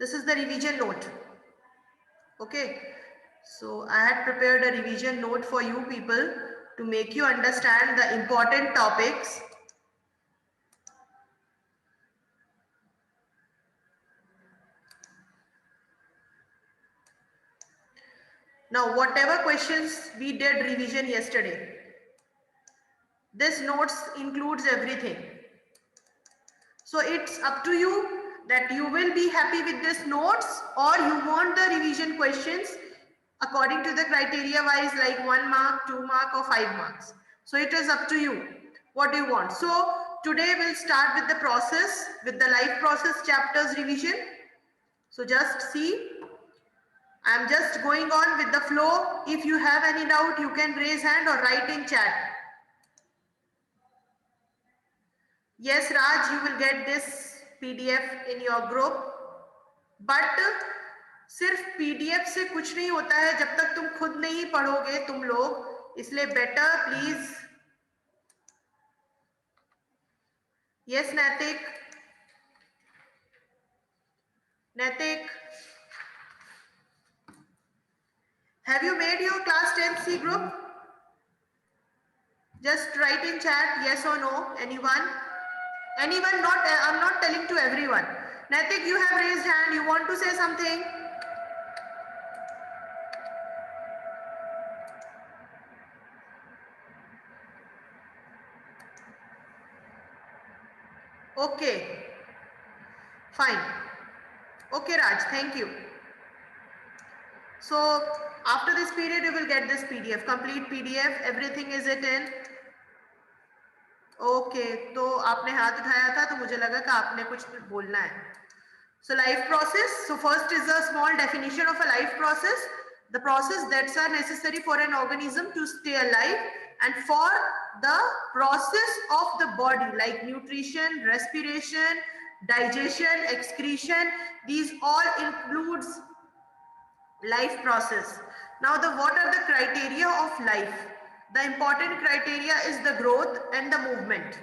This is the revision note. Okay. So I had prepared a revision note for you people to make you understand the important topics. Now, whatever questions we did revision yesterday, this notes includes everything. So it's up to you that you will be happy with this notes or you want the revision questions according to the criteria wise, like 1 mark, 2 mark or 5 marks. So it is up to you. What do you want? So today we'll start with the process, with the life process chapters revision. So just see, I'm just going on with the flow. If you have any doubt, you can raise hand or write in chat. Yes, Raj, you will get this PDF in your group. But सिर्फ PDF से कुछ नहीं होता है जब तक तुम खुद नहीं पढ़ोगे तुम लोग, इसलिए बेटर प्लीज. यस नैतिक, नैतिक, have you made your class 10C group? Just write in chat yes or no. Anyone? Not, I'm not telling to everyone. Naitik, you have raised hand. You want to say something? Okay. Fine. Okay, Raj. Thank you. So after this period, you will get this PDF, complete PDF. Everything is it in. Okay तो आपने हाथ उठाया था तो मुझे लगा कि आपने कुछ बोलना है. So life process. So first is a small definition of a life process. The process that are necessary for an organism to stay alive and for the process of the body like nutrition, respiration, digestion, excretion. These all includes life process. Now what are the criteria of life? The important criteria is the growth and the movement.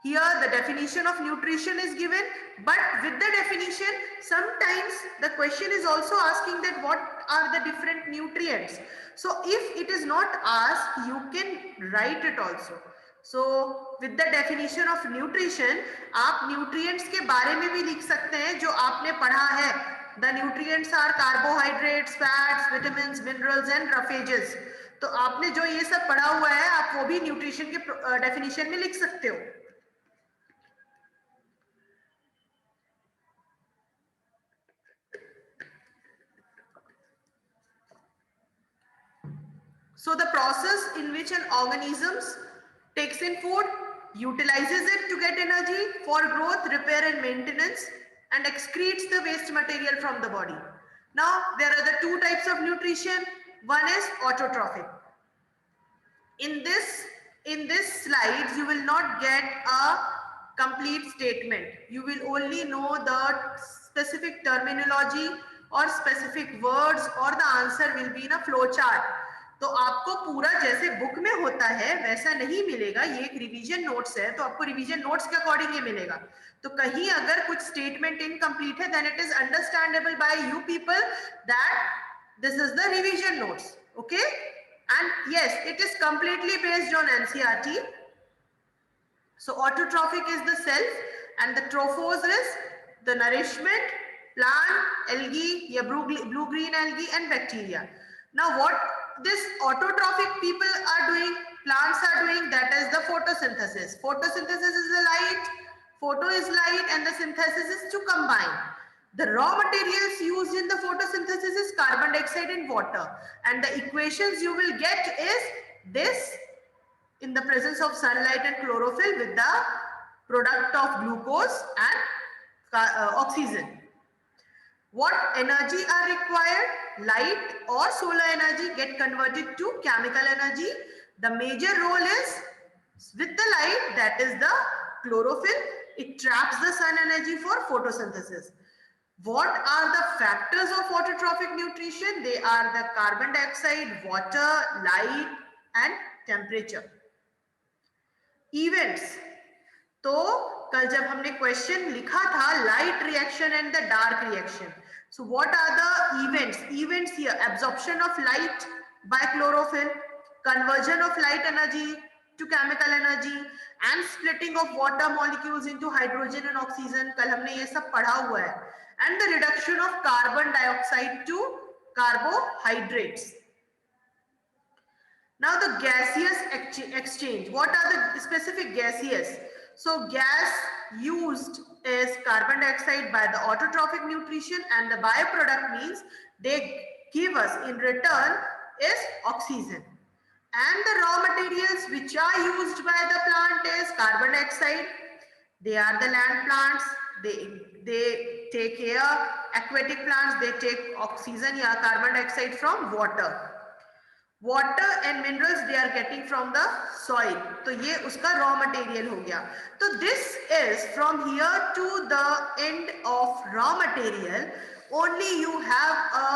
Here the definition of nutrition is given, but with the definition sometimes the question is also asking that what are the different nutrients. So if it is not asked, you can write it also. So with the definition of nutrition, आप nutrients के बारे में भी लिख सकते हैं जो आपने पढ़ा है. The nutrients are carbohydrates, fats, vitamins, minerals and roughages. तो आपने जो ये सब पढ़ा हुआ है आप वो भी न्यूट्रिशन के डेफिनेशन में लिख सकते हो. So the process in which an organism takes in food, utilizes it to get energy for growth, repair and maintenance, and excretes the waste material from the body. Now there are the two types of nutrition. One is autotrophic. In this slides you will not get a complete statement. You will only know the specific terminology or specific words, or the answer will be in a flow chart. तो आपको पूरा जैसे book में होता है वैसा नहीं मिलेगा. ये एक रिवीजन नोट्स है तो आपको रिवीजन नोट्स के अकॉर्डिंग ये मिलेगा. तो कहीं अगर कुछ स्टेटमेंट इनकम्प्लीट है then it is understandable by you people that this is the revision notes. Okay, and yes, it is completely based on NCERT. So autotrophic is the self and the trophos is the nourishment, plant, algae, yeah, blue-green algae and bacteria. Now what this autotrophic people are doing, plants are doing, that is the photosynthesis. Photosynthesis is the light, photo is light and the synthesis is to combine. The raw materials used in the photosynthesis is carbon dioxide and water, and the equations you will get is this in the presence of sunlight and chlorophyll with the product of glucose and oxygen. What energy are required? Light or solar energy get converted to chemical energy. The major role is with the light, that is the chlorophyll. It traps the sun energy for photosynthesis. What are the factors of autotrophic nutrition? They are the carbon dioxide, water, light and temperature. Events. तो कल जब हमने question लिखा था light reaction and the dark reaction. So what are the events here? Absorption of light by chlorophyll, conversion of light energy to chemical energy, and splitting of water molecules into hydrogen and oxygen. कल हमने ये सब पढ़ा हुआ है. And the reduction of carbon dioxide to carbohydrates. Now the gaseous exchange. What are the specific gaseous? So gas used is carbon dioxide by the autotrophic nutrition, and the byproduct means they give us in return is oxygen. And the raw materials which are used by the plant is carbon dioxide. They are the land plants. They take air. Aquatic plants, they take oxygen या carbon dioxide from water. Water and minerals they are getting from the soil. तो ये उसका raw material हो गया. तो this is from here to the end of raw material. Only you have a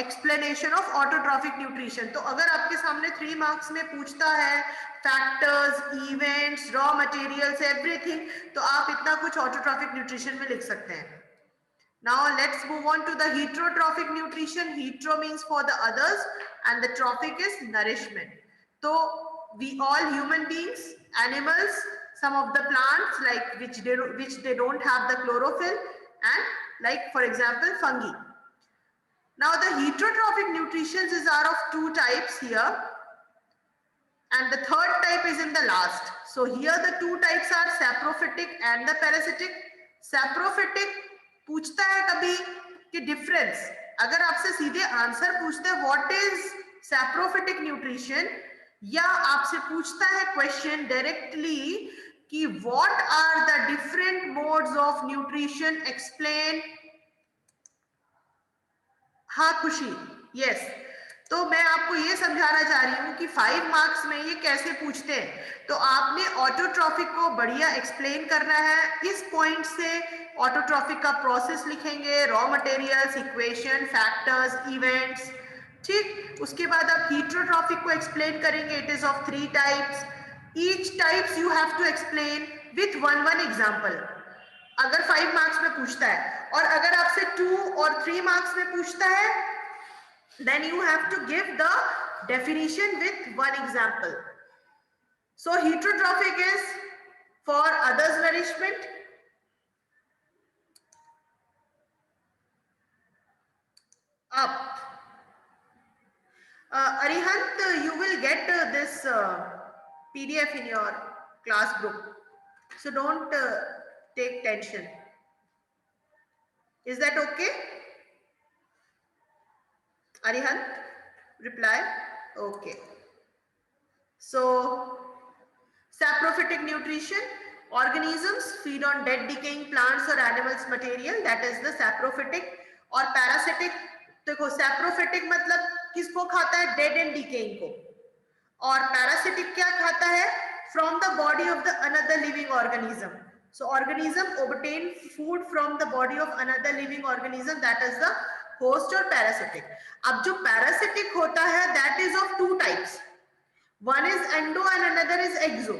explanation of autotrophic nutrition. तो अगर आपके सामने 3 marks में पूछता है factors, events, raw materials, everything, तो आप इतना कुछ autotrophic nutrition में लिख सकते हैं. Now let's move on to the heterotrophic nutrition. Hetero means for the others and the trophic is nourishment. So we all human beings, animals, some of the plants like which they don't have the chlorophyll, and like for example fungi. Now the heterotrophic nutrition are of 2 types here, and the third type is in the last. So here the 2 types are saprophytic and the parasitic. Saprophytic पूछता है कभी कि difference, अगर आपसे सीधे answer पूछते हैं what is saprophytic nutrition, या आपसे पूछता है क्वेश्चन डायरेक्टली कि what are the different modes of nutrition explain. हाँ खुशी, यस. तो मैं आपको ये समझाना चाह रही हूँ कि 5 मार्क्स में ये कैसे पूछते हैं. तो आपने ऑटोट्रॉफिक को बढ़िया एक्सप्लेन करना है. इस पॉइंट से ऑटोट्रॉफिक का प्रोसेस लिखेंगे, raw materials, equation, factors, events. ठीक, उसके बाद आप हेटरोट्रॉफिक को एक्सप्लेन करेंगे. It is of 3 types. Each types you have to explain with one example. अगर 5 मार्क्स में पूछता है, और अगर आपसे 2 और 3 मार्क्स में पूछता है, then you have to give the definition with one example. So heterotrophic is for others nourishment. Up. Arihant, you will get this PDF in your class group. So don't take tension. Is that okay? Arihant, reply. Okay. So, saprophytic nutrition. Organisms feed on dead decaying plants or animals material. That is the saprophytic. और parasitic, देखो saprophytic मतलब किसको खाता है? Dead and decaying को. और parasitic क्या खाता है? From the body of the another living organism. So organism obtain food from the body of another living organism. That is the host और पैरासिटिक. अब जो पैरासिटिक होता है that is of 2 types. One is endo and another is exo.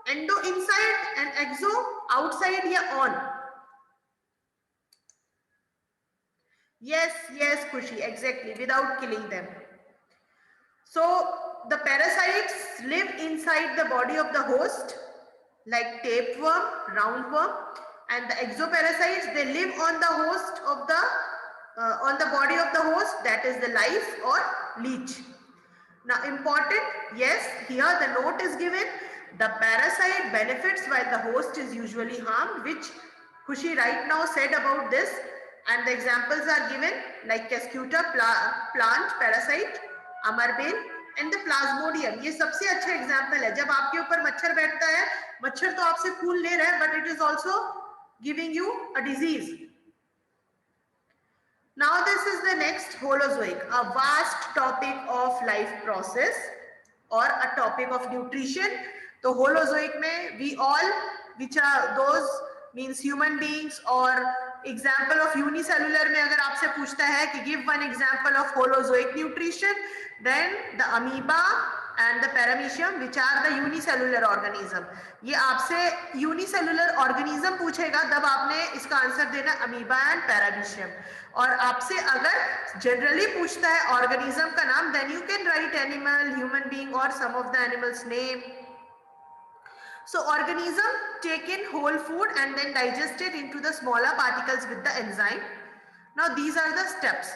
Endo inside and exo outside या on. yes Khushi, exactly, without killing them. So the parasites live inside the body of the host like tapeworm, roundworm, and the exoparasites they live on the host of the on the body of the host, that is the lice or leech. Now important, yes, here the note is given, the parasite benefits while the host is usually harmed, which Khushi right now said about this, and the examples are given like Cuscuta plant parasite, Amarbale and the Plasmodium. ये सबसे अच्छा example है. जब आपके ऊपर मच्छर बैठता है, मच्छर तो आपसे खून ले रहा है, but it is also giving you a disease. Now this is the next Holozoic, a vast topic of life process or a topic of nutrition. तो Holozoic में we all, which are those means human beings, और example of unicellular में अगर आपसे पूछता है कि give one example of Holozoic nutrition, then the amoeba and the paramecium, which are the unicellular organism. ये आपसे unicellular organism पूछेगा तब आपने इसका आंसर देना amoeba and paramecium. और आपसे अगर generally पूछता है organism का नाम, then you can write animal, human being or some of the animals name. So organism take in whole food and then digest it into the smaller particles with the enzyme. Now these are the steps.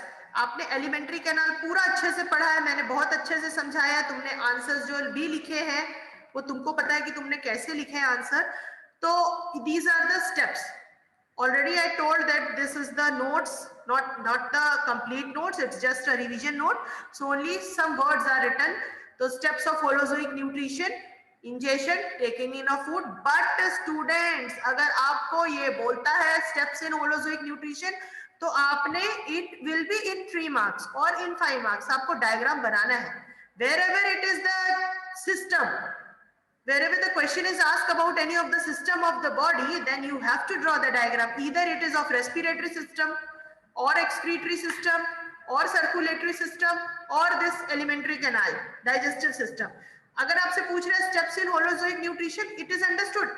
आपने alimentary canal पूरा अच्छे से पढ़ा है, मैंने बहुत अच्छे से समझाया है, तुमने आंसर्स जो भी लिखे हैं वो तुमको पता है कि तुमने कैसे लिखे हैं आंसर. तो these are the steps. Already I told that this is the notes, not the complete notes, it's just a revision note. So only some words are written. The steps of holozoic nutrition, ingestion, taking in of food. But students, अगर आपको ये बोलता है steps in holozoic nutrition, तो आपने it will be in 3 marks or in 5 marks. आपको diagram बनाना है. Wherever it is the system, wherever the question is asked about any of the system of the body, then you have to draw the diagram. Either it is of respiratory system or excretory system or circulatory system or this alimentary canal, digestive system. अगर आपसे पूछ रहे हैं steps in holozoic nutrition, it is understood.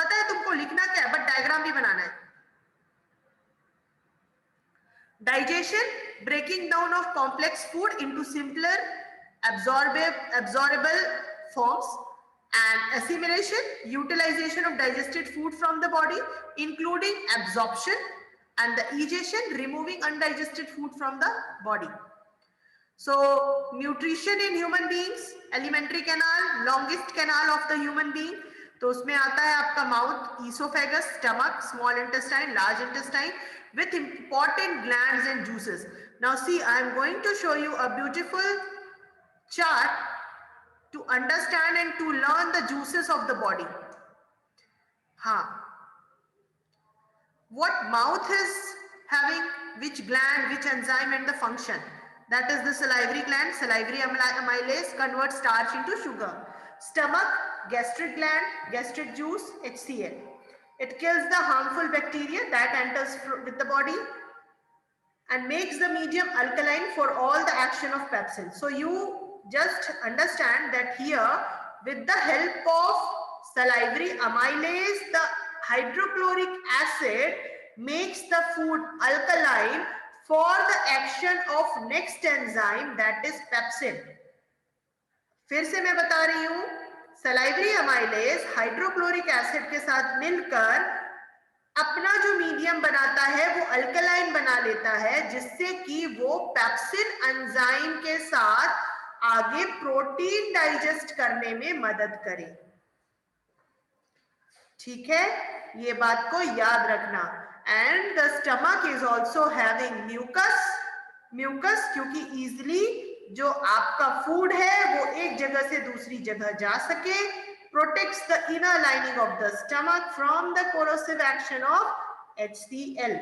पता है तुमको लिखना क्या है, but डायग्राम भी बनाना है. Digestion, breaking down of complex food into simpler, absorbable forms, and assimilation, utilization of digested food from the body, including absorption, and the egestion, removing undigested food from the body. So, nutrition in human beings, alimentary canal, longest canal of the human being. तो उसमें आता है आपका mouth, esophagus, stomach, small intestine, large intestine, with important glands and juices. Now see, I am going to show you a beautiful chart to understand and to learn the juices of the body. What mouth is having, which gland, which enzyme and the function. That is the salivary gland. Salivary amylase converts starch into sugar. Stomach, gastric gland, gastric juice, HCl. It kills the harmful bacteria that enters with the body and makes the medium alkaline for all the action of pepsin. So you just understand that here, with the help of salivary amylase, the hydrochloric acid makes the food alkaline for the action of next enzyme, that is pepsin. फिर से मैं बता रही हूं, salivary amylase hydrochloric acid के साथ मिलकर अपना जो मीडियम बनाता है वो अल्कलाइन बना लेता है, जिससे कि वो पेप्सिन एंजाइम के साथ आगे प्रोटीन डाइजेस्ट करने में मदद करे. ठीक है, ये बात को याद रखना. And the stomach is also having mucus, क्योंकि इजिली जो आपका फूड है वो एक जगह से दूसरी जगह जा सके. Protects the inner lining of the stomach from the corrosive action of HCl.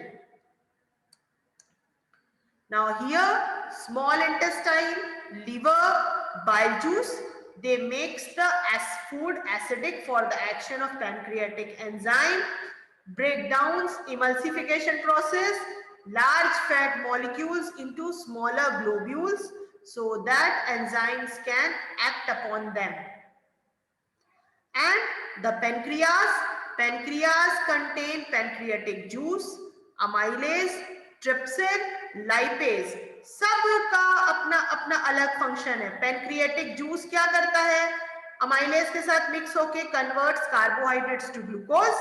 Now here, small intestine, liver, bile juice, they makes the food acidic for the action of pancreatic enzyme. Breakdowns, emulsification process, large fat molecules into smaller globules so that enzymes can act upon them. And the pancreas contain pancreatic juice, amylase, trypsin, lipase. सबका अपना अपना अलग function है. Pancreatic juice क्या करता है, amylase के साथ मिक्स होके converts carbohydrates to glucose,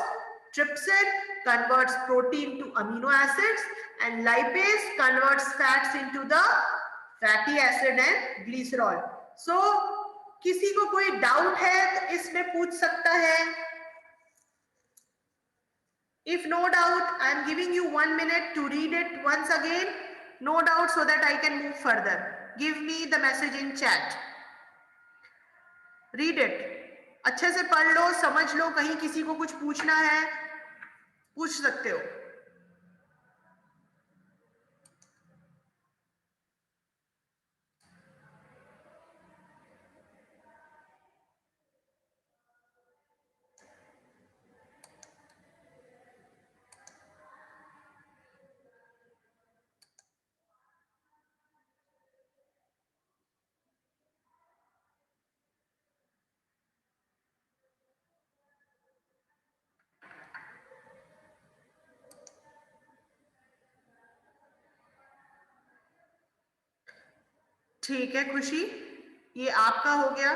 trypsin converts protein to amino acids, and lipase converts fats into the fatty acid and glycerol. So किसी को कोई डाउट है तो इसमें पूछ सकता है. If no doubt, I am giving you 1 minute to read it once again. No doubt, so that I can move further. Give me the message in chat. Read it. अच्छे से पढ़ लो, समझ लो. कहीं किसी को कुछ पूछना है, पूछ सकते हो. ठीक है खुशी, ये आपका हो गया।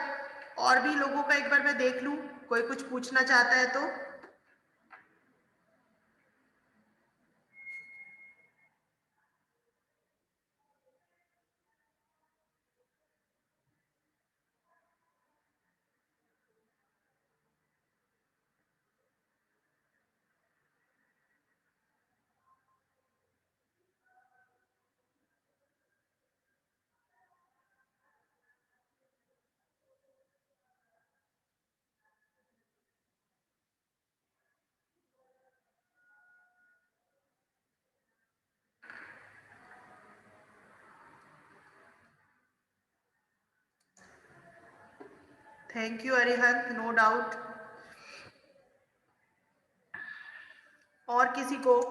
और भी लोगों का एक बार मैं देख लूं, कोई कुछ पूछना चाहता है तो। Thank you Arihant, no doubt. और किसी को?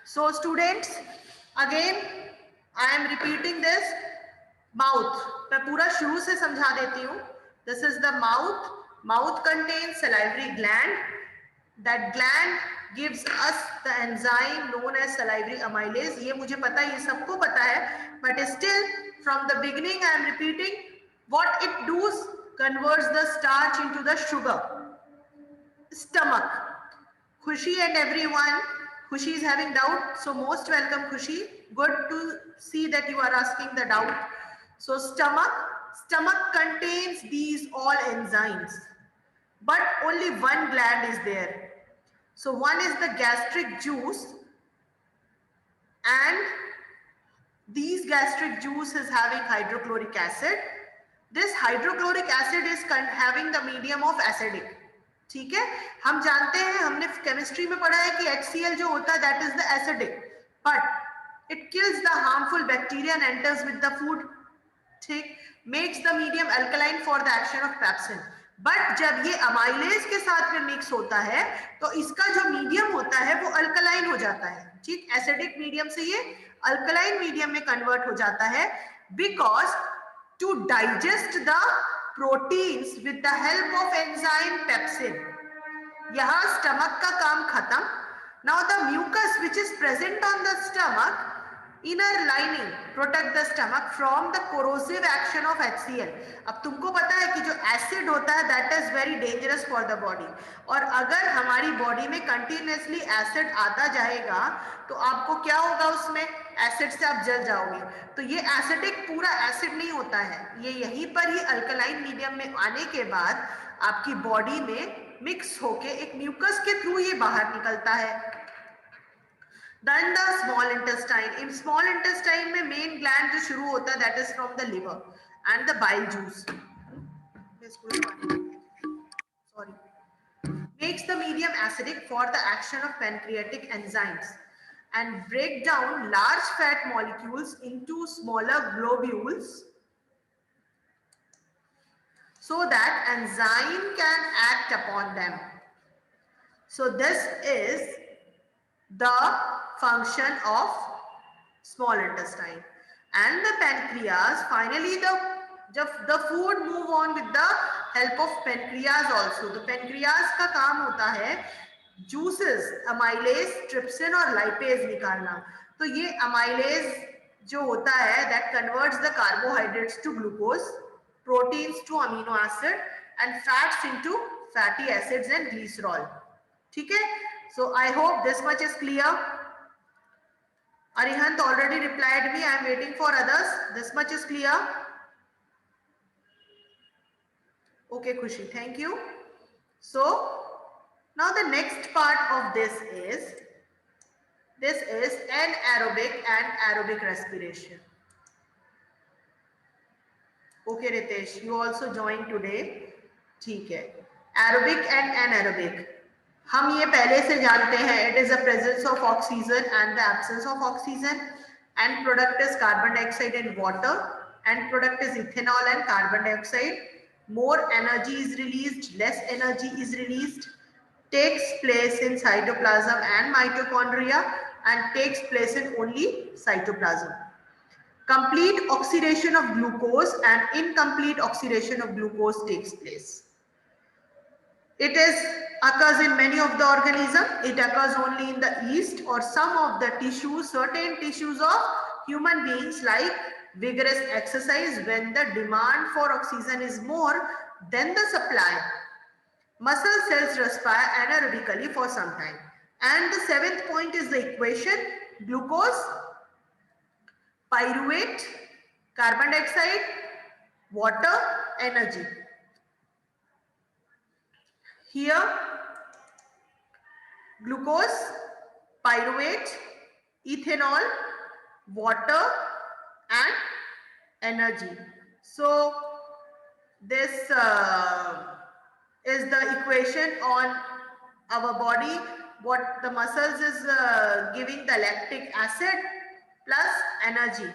So students, again I am repeating this. Mouth, मैं पूरा शुरू से समझा देती हूँ. This is the mouth. Mouth contains salivary gland. That gland gives us the enzyme known as salivary amylase. ये मुझे पता है, ये सबको पता है, but still from the beginning I am repeating. What it does, converts the starch into the sugar. Stomach. Khushi and everyone. Khushi is having doubt, so most welcome Khushi. Good to see that you are asking the doubt. So stomach contains these all enzymes, but only one gland is there. So one is the gastric juice, and these gastric juice is having hydrochloric acid. This hydrochloric acid is having the medium of acidic. ठीक है, हम जानते हैं, हमने chemistry में पढ़ा है कि HCl जो होता है that is the acidic, but it kills the harmful bacteria and enters with the food. ठीक, makes the medium alkaline for the action of pepsin. But जब ये अमाइलेज के साथ में मिक्स होता है तो इसका जो मीडियम होता है वो अल्कलाइन हो जाता है. ठीक, एसिडिक मीडियम से ये अल्कलाइन मीडियम में कन्वर्ट हो जाता है, because to digest the proteins with the help of enzyme pepsin. यहां स्टमक का काम खत्म. Now the mucus which is present on the stomach, inner lining protect the stomach from the corrosive action of HCl. अब तुमको पता है कि जो एसिड होता है that is very dangerous for the body, और अगर हमारी बॉडी में कंटिन्यूसली एसिड आता जाएगा तो आपको क्या होगा, उसमें एसिड से आप जल जाओगे. तो ये एसिडिक पूरा एसिड नहीं होता है, ये यहीं पर ही अल्कलाइन मीडियम में आने के बाद आपकी बॉडी में मिक्स होके एक म्यूकस के थ्रू ये बाहर निकलता है. Then the small intestine. In small intestine में main gland जो शुरू होता है that is from the liver and the bile juice. Sorry. Makes the medium acidic for the action of pancreatic enzymes and break down large fat molecules into smaller globules so that enzyme can act upon them. So this is the function of small intestine. And the pancreas, finally the food move on with the help of pancreas also. तो pancreas का काम होता है juices, amylase, trypsin और lipase निकालना. तो ये amylase जो होता है that converts the carbohydrates to glucose, proteins to amino acid and fats into fatty acids and glycerol. ठीक है, so I hope this much is clear. Arihant already replied me, I am waiting for others. This much is clear. Okay Khushi, thank you. So now the next part of this is anaerobic and aerobic respiration. Okay Ritesh, you also joined today. ठीक है. Aerobic and anaerobic, हम ये पहले से जानते हैं. It is the presence of oxygen and the absence of oxygen, and product is carbon dioxide and water, and product is ethanol and carbon dioxide. More energy is released, less energy is released, takes place in cytoplasm and mitochondria, and takes place in only cytoplasm. Complete oxidation of glucose and incomplete oxidation of glucose takes place. It occurs in many of the organism. It occurs only in the yeast or some of the tissues, certain tissues of human beings, like vigorous exercise, when the demand for oxygen is more than the supply. Muscle cells respire anaerobically for some time. And the seventh point is the equation: glucose, pyruvate, carbon dioxide, water, energy. Here, glucose, pyruvate, ethanol, water, and energy. So this is the equation on our body. What the muscles is giving the lactic acid plus energy,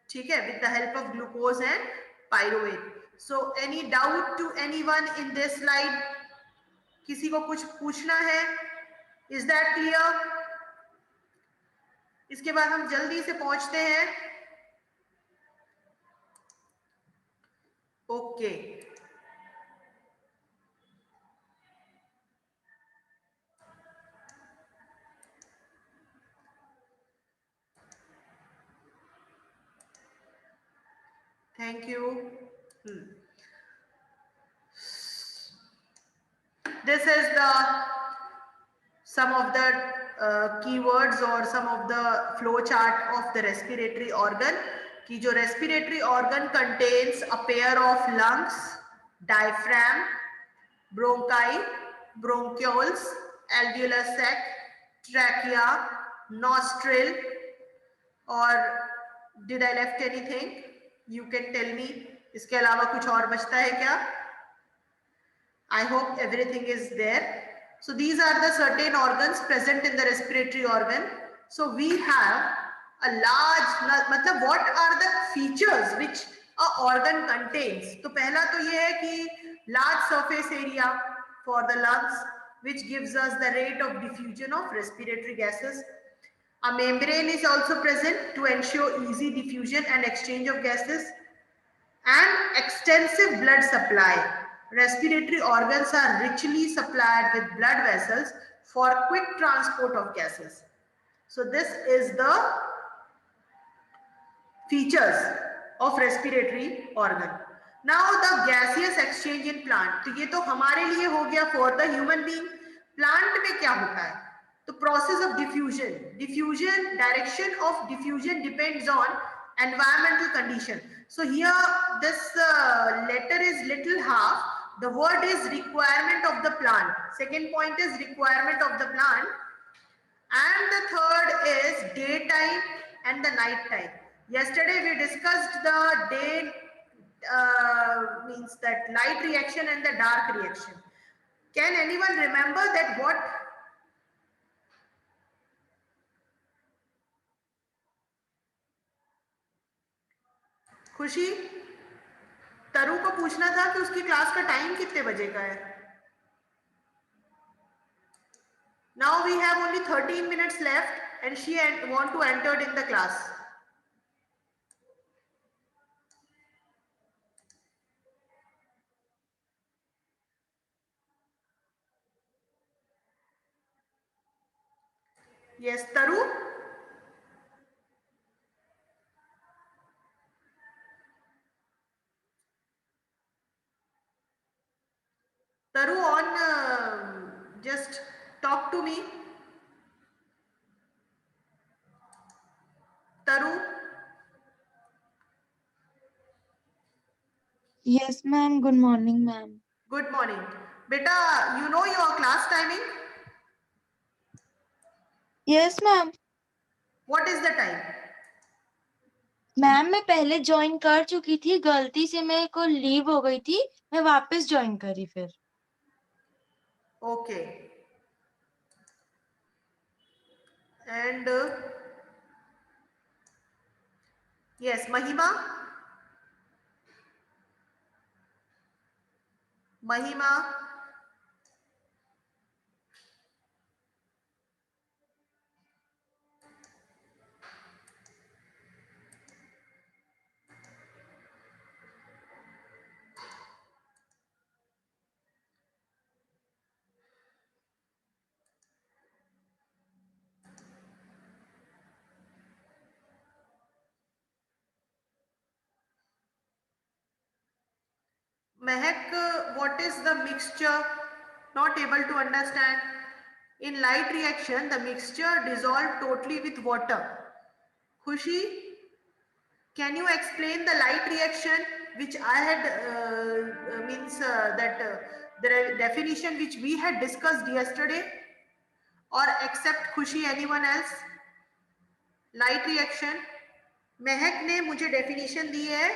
ठीक है, with the help of glucose and pyruvate. So any doubt to anyone in this slide? किसी को कुछ पूछना है? Is that clear? इसके बाद हम जल्दी से पहुंचते हैं. Okay, thank you. This is the some of the keywords or some of the flow chart of the respiratory organ. कि जो respiratory organ contains a pair of lungs, diaphragm, bronchi, bronchioles, alveolar sac, trachea, nostril, or did I left anything? You can tell me. इसके अलावा कुछ और बचता है क्या? I hope everything is there. So these are the certain organs present in the respiratory organ. So we have a large, मतलब what are the features which a organ contains? तो पहला तो ये है कि large surface area for the lungs, which gives us the rate of diffusion of respiratory gases. A membrane is also present to ensure easy diffusion and exchange of gases, and extensive blood supply. Respiratory organs are richly supplied with blood vessels for quick transport of gases. So this is the features of respiratory organ. Now the gaseous exchange in plant. तो ये तो हमारे लिए हो गया for the human being. Plant में क्या होता है? The process of diffusion. Diffusion, direction of diffusion depends on environmental condition. So here this letter is little half. The word is requirement of the plant. Second point is requirement of the plant. And the third is daytime and the night time. Yesterday we discussed the day means that light reaction and the dark reaction. Can anyone remember that what? खुशी, तरु को पूछना था कि उसकी class का time कितने बजे का है. Now we have only 13 minutes left and she want to enter in the class. Yes, Taru. Taru, on just talk to me. Taru. Yes, ma'am. Good morning, ma'am. Good morning. Beta, you know your class timing? Yes, ma'am. What is the time? Ma'am मैं पहले join कर चुकी थी, गलती से मेरे को leave हो गई थी, मैं वापस ज्वाइन करी फिर. Okay. And yes, Mahima. Mahima. Mehak, what is the mixture? Not able to understand. In light reaction, the mixture dissolved totally with water. Khushi, can you explain the light reaction which I had means that the definition which we had discussed yesterday, or except Khushi, anyone else? Light reaction. Mehak ने मुझे definition दी है.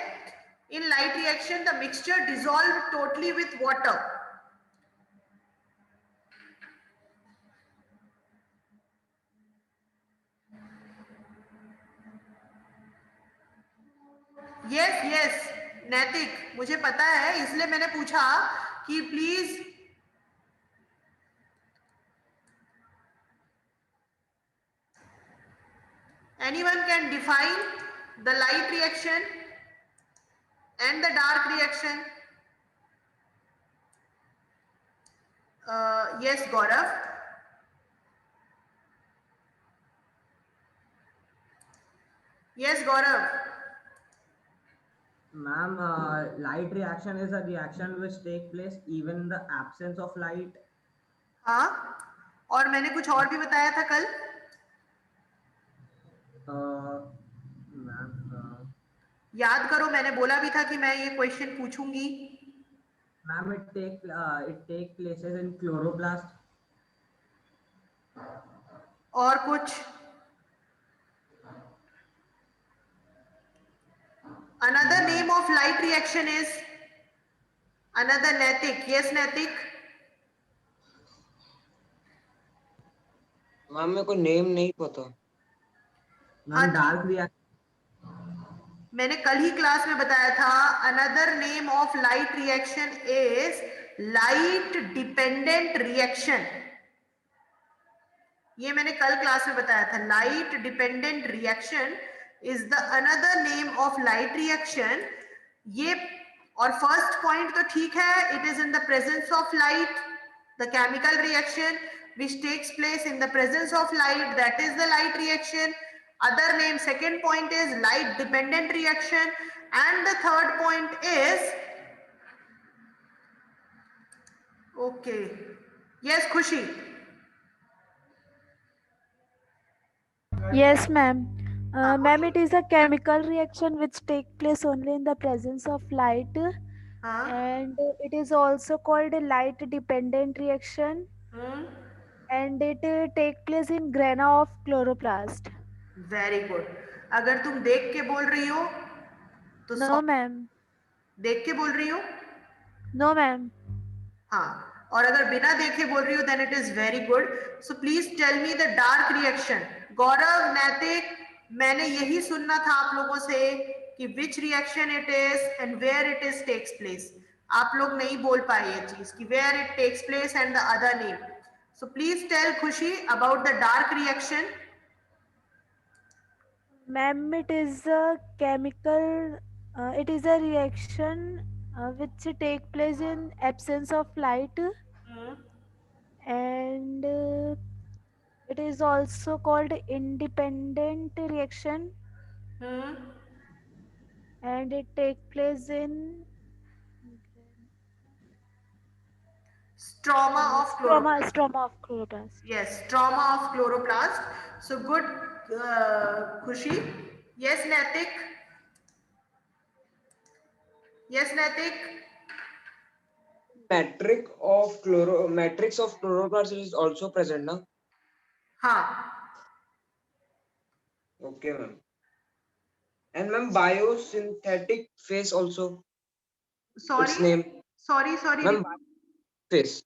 In light reaction, the mixture dissolved totally with water. Yes, yes, नैतिक, मुझे पता है, इसलिए मैंने पूछा कि please anyone can define the light reaction and the dark reaction. Yes, Gaurav. Yes, Gaurav. Ma'am, light reaction is a reaction which take place even in the absence of light. हाँ, और मैंने कुछ और भी बताया था कल. Ma'am, याद करो, मैंने बोला भी था कि मैं ये क्वेश्चन पूछूंगी. ma'am, it take places in chloroplast. और कुछ? Another name of light reaction is another Naitik. Yes, Naitik. Ma'am मेरे को नेम नहीं पता. Ma'am, dark reaction. मैंने कल ही क्लास में बताया था. Another name of light reaction is light dependent reaction. ये मैंने कल क्लास में बताया था. Light dependent reaction is the another name of light reaction. ये और फर्स्ट पॉइंट तो ठीक है, it is in the presence of light, the chemical reaction which takes place in the presence of light, that is the light reaction. Other name, second point is light dependent reaction, and the third point is okay. Yes, Khushi. Yes, ma'am. Ma'am, it is a chemical reaction which take place only in the presence of light, and it is also called a light dependent reaction, and it take place in grana of chloroplast. Very good. अगर तुम देख के बोल रही हो तो No, ma'am. देख के बोल रही हो? No, ma'am. हाँ, और अगर बिना देखे बोल रही हो then it is very good. So please tell me the dark reaction. गौरव, नैतिक, मैंने यही सुनना था आप लोगों से कि which reaction it is and where it is takes place. आप लोग नहीं बोल पाए ये चीज कि where it takes place and the other name. So please tell Khushi about the dark reaction. Ma'am, it is a chemical. It is a reaction which take place in absence of light, and it is also called independent reaction, and it take place in Stroma of chloroplast. stroma of chloroplast. Yes, stroma of chloroplast. So good, Khushi. Yes, Naitik. Yes, Naitik. Matrix of chloroplast is also present, na? हाँ. Okay, ma'am. And ma'am, biosynthetic phase also. Sorry. Its name. Sorry. Ma'am, phase.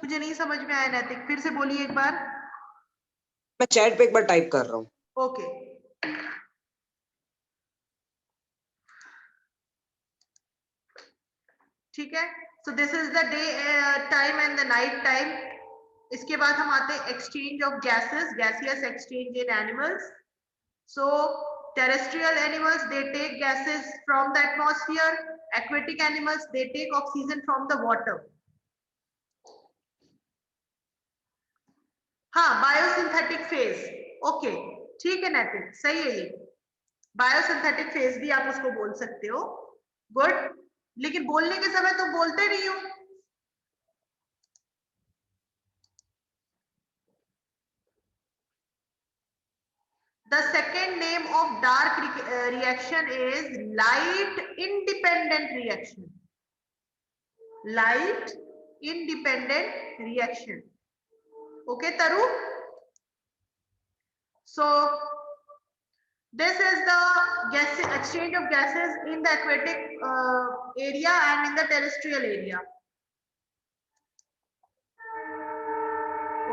मुझे नहीं समझ में आया नैतिक, फिर से बोलिए एक बार। मैं चैट पे एक बार टाइप कर रहा हूँ। ओके, ठीक है। So this is the day time and the night time. इसके बाद हम आते हैं exchange of gases, gaseous exchange in animals. So terrestrial animals, they take gases from the atmosphere. Aquatic animals, they take oxygen from the water. हाँ, biosynthetic phase, okay, ठीक है नैतिक, सही है ये। बायोसिंथेटिक फेज भी आप उसको बोल सकते हो, गुड। लेकिन बोलने के समय तुम बोलते नहीं हो। The second name of dark reaction is light independent reaction. Light independent reaction. Okay, Taru? So this is the gas exchange of gases in the aquatic area and in the terrestrial area.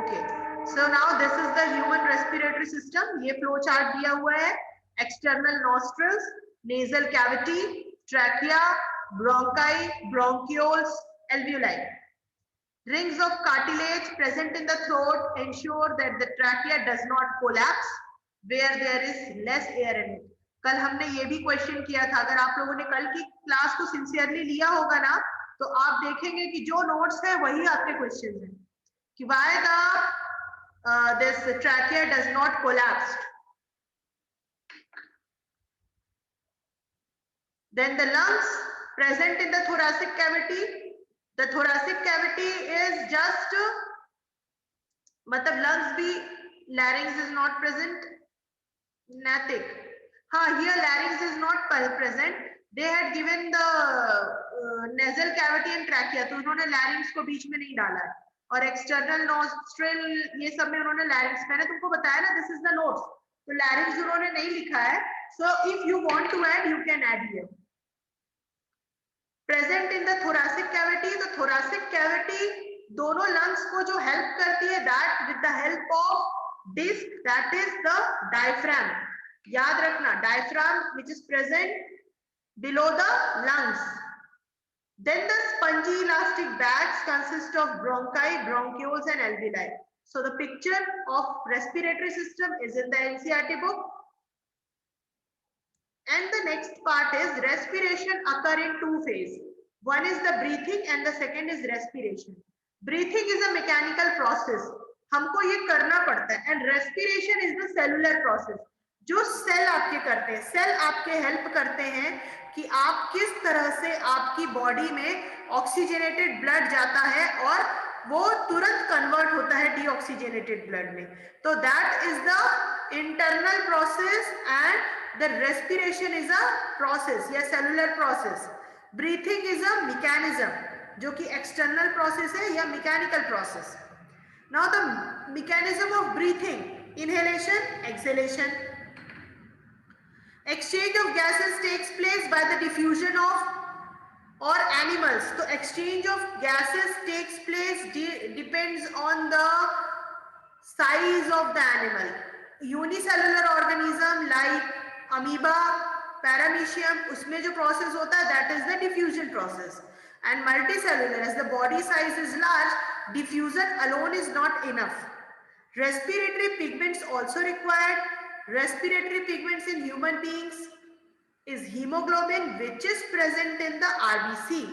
Okay, so now this is the human respiratory system. ये flow chart दिया हुआ है. External nostrils, nasal cavity, trachea, bronchi, bronchioles, alveoli. Rings of cartilage present in the throat ensure that the trachea does not collapse where there is less air in it. कल हमने ये भी question किया था, अगर आप लोगों ने कल की क्लास को सिंसियरली लिया होगा ना, तो आप देखेंगे कि जो नोट्स है वही आपके क्वेश्चन हैं कि why the this trachea does not collapse. Then the lungs present in the thoracic cavity. The thoracic cavity is just मतलब lungs भी, larynx is not present. Natic. Here larynx is not present. They had given the nasal cavity and trachea, तो उन्होंने larynx को बीच में नहीं डाला है. और external nostril ये सब में उन्होंने larynx, मैंने तुमको बताया ना, this is the notes, तो larynx उन्होंने नहीं लिखा है. So if you want to add, you can add here. Present in the thoracic cavity, the thoracic cavity दोनों lungs को जो help करती है, that with the help of disc, that is the diaphragm. याद रखना, diaphragm which is present below the lungs. Then the spongy elastic bags consist of bronchi, bronchioles and alveoli. So the picture of respiratory system is in the NCERT book. And the next part is respiration occur in two phases. One is the breathing and the second is respiration. Breathing is a mechanical process. हमको ये करना पड़ता है. And respiration is the cellular process. जो cell आपके करते हैं, cell आपके हेल्प करते हैं कि आप किस तरह से आपकी बॉडी में ऑक्सीजनेटेड ब्लड जाता है और वो तुरंत कन्वर्ट होता है डीऑक्सीजनेटेड ब्लड में. तो that is the internal process and the respiration is a process या cellular process. Breathing is a mechanism जो कि एक्सटर्नल प्रोसेस है या mechanical process. Now the mechanism of breathing, inhalation, exhalation. Exchange of gases takes place by the diffusion of or animals. So exchange of gases takes place depends on the size of the animal. Unicellular organism like amoeba, paramecium, उसमें जो process होता है that is the diffusion process. And multicellular, as the body size is large, diffusion alone is not enough. Respiratory pigments also required. Respiratory pigments in human beings is hemoglobin, which is present in the RBC.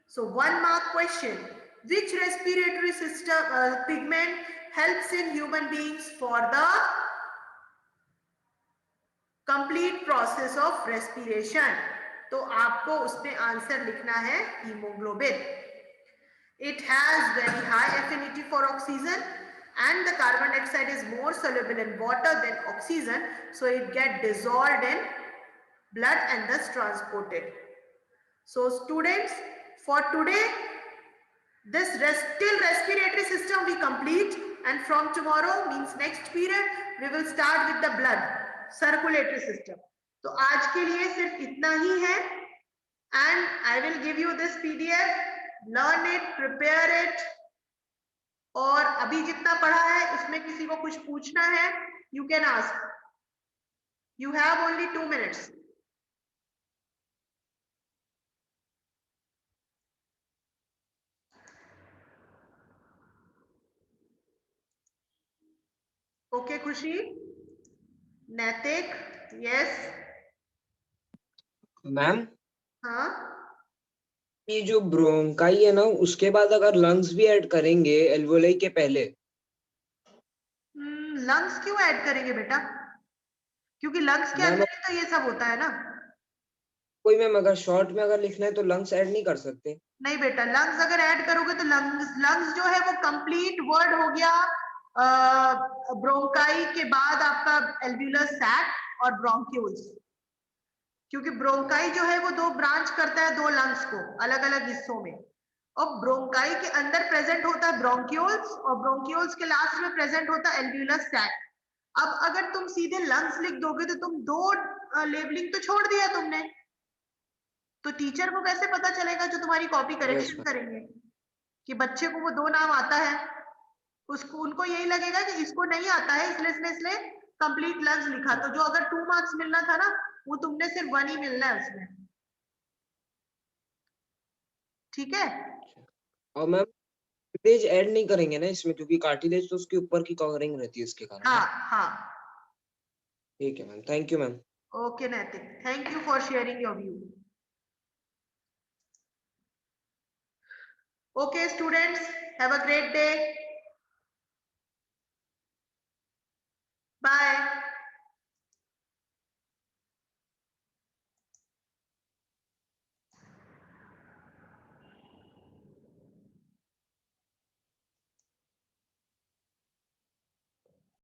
So 1 mark question. Which respiratory system pigment helps in human beings for the complete process of respiration? तो आपको उसमें answer लिखना है hemoglobin. It has very high affinity for oxygen and the carbon dioxide is more soluble in water than oxygen, so it gets dissolved in blood and thus transported. So students, for today this till respiratory system we complete, and from tomorrow means next period we will start with the blood circulatory system. तो आज के लिए सिर्फ इतना ही है, and I will give you this PDF. Learn it, prepare it, और अभी जितना पढ़ा है उसमें किसी को कुछ पूछना है, you can ask. You have only 2 minutes. Okay, Khushi? Naitik? Yes? Ma'am हाँ? ये जो ब्रोंकाई है ना, उसके बाद अगर लंग्स भी ऐड करेंगे एल्वोलाई के पहले, लंग्स क्यों ऐड करेंगे बेटा? क्योंकि लंग्स के मैम अंदर ही तो ये सब होता है ना. कोई मैम अगर शॉर्ट में अगर लिखना है तो लंग्स ऐड नहीं कर सकते? नहीं बेटा, लंग्स अगर ऐड करोगे तो लंग्स जो है वो कंप्लीट वर्ड हो गया. ब्रोंकाई के बाद आपका एल्व्यूलर सैक और ब्रोंक्यूल्स. क्योंकि ब्रोंकाई जो है वो दो ब्रांच करता है दो लंग्स को अलग अलग हिस्सों में. और ब्रोंकाई के अंदर प्रेजेंट होता है ब्रोंक्यूल्स और ब्रोंक्यूल्स के लास्ट में प्रेजेंट होता है एल्व्यूलर सैक. अब अगर तुम सीधे लंग्स लिख दोगे तो तुम दो लेबलिंग तो छोड़ दिया तुमने. तो टीचर को कैसे पता चलेगा जो तुम्हारी कॉपी यस करेक्शन मैम. करेंगे कि बच्चे को वो दो नाम आता है? उसको उनको यही लगेगा कि इसको नहीं आता है इसलिए कंप्लीट लंग्स लिखा. तो जो अगर 2 मार्क्स मिलना था ना वो तुमने सिर्फ 1 ही मिलना है उसमें. ठीक है? और मैम कार्टिलेज ऐड नहीं करेंगे ना इसमें, क्योंकि कार्टिलेज तो उसके ऊपर की कवरिंग रहती है इसके कारण हाँ ना. हाँ. ठीक है ma'am, thank you ma'am. Okay Naitik, thank you for sharing your view. Okay students, have a great day. Bye.